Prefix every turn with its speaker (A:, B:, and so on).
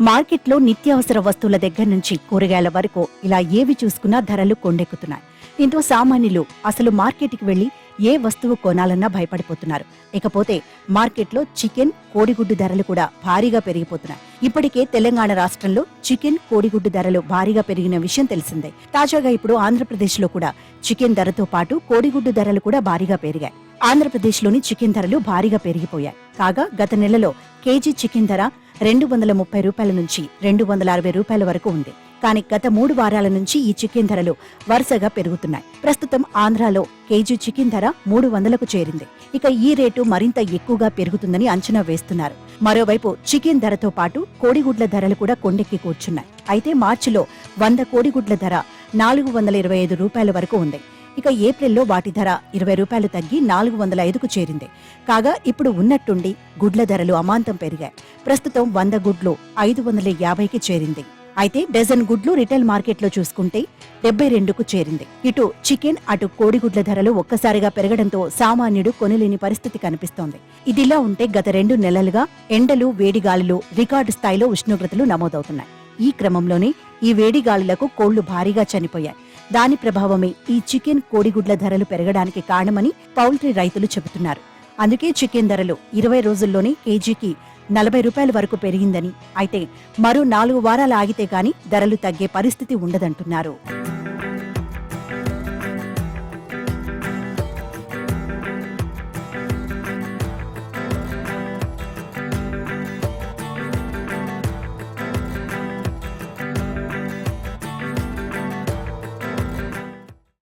A: మార్కెట్లో నిత్యావసర వస్తువుల దగ్గర నుంచి కూరగాయల వరకు ఇలా ఏవి చూసుకున్నా ధరలు కొండెక్కుతున్నాయి. దీంతో సామాన్యులు అసలు మార్కెట్కి వెళ్లి ఏ వస్తువు కొనాలన్నా భయపడిపోతున్నారు. ఇకపోతే మార్కెట్లో చికెన్, కోడిగుడ్డు ధరలు కూడా భారీగా పెరిగిపోతున్నాయి. ఇప్పటికే తెలంగాణ రాష్ట్రంలో చికెన్, కోడిగుడ్డు ధరలు భారీగా పెరిగిన విషయం తెలిసిందే. తాజాగా ఇప్పుడు ఆంధ్రప్రదేశ్లో కూడా చికెన్ ధరతో పాటు కోడిగుడ్డు ధరలు కూడా భారీగా పెరిగాయి. ఆంధ్రప్రదేశ్లోని చికెన్ ధరలు భారీగా పెరిగిపోయాయి. కాగా గత నెలలో కేజీ చికెన్ ధర 230 రూపాయల నుంచి 260 రూపాయల వరకు ఉంది. కానీ గత 3 వారాల నుంచి ఈ చికెన్ ధరలు వరుసగా పెరుగుతున్నాయి. ప్రస్తుతం ఆంధ్రాలో కేజీ చికెన్ ధర 300కు చేరింది. ఇక ఈ రేటు మరింత ఎక్కువగా పెరుగుతుందని అంచనా వేస్తున్నారు. మరోవైపు చికెన్ ధరతో పాటు కోడిగుడ్ల ధరలు కూడా కొండెక్కి కూర్చున్నాయి. అయితే మార్చిలో 100 కోడిగుడ్ల ధర 425 రూపాయల వరకు ఉంది. ఇక ఏప్రిల్లో వాటి ధర 20 రూపాయలు తగ్గి 405కు చేరింది. కాగా ఇప్పుడు ఉన్నట్టుండి గుడ్ల ధరలు అమాంతం పెరిగాయి. ప్రస్తుతం 100 గుడ్లు 550కి చేరింది. అయితే డజన్ గుడ్లు రిటైల్ మార్కెట్లో చూసుకుంటే 72కు చేరింది. ఇటు చికెన్, అటు కోడిగుడ్ల ధరలు ఒక్కసారిగా పెరగడంతో సామాన్యుడు కొనలేని పరిస్థితి కనిపిస్తోంది. ఇదిలా ఉంటే గత 2 నెలలుగా ఎండలు, వేడిగాలులు రికార్డు స్థాయిలో ఉష్ణోగ్రతలు నమోదవుతున్నాయి. ఈ క్రమంలోనే ఈ వేడిగాలులకు కోళ్లు భారీగా చనిపోయాయి. దాని ప్రభావమే ఈ చికెన్, కోడిగుడ్ల ధరలు పెరగడానికి కారణమని పౌల్ట్రీ రైతులు చెబుతున్నారు. అందుకే చికెన్ ధరలు 20 రోజుల్లోనే కేజీకి 40 రూపాయల వరకు పెరిగిందని, అయితే మరో 4 వారాలు ఆగితే గాని ధరలు తగ్గే పరిస్థితి ఉండదంటున్నారు.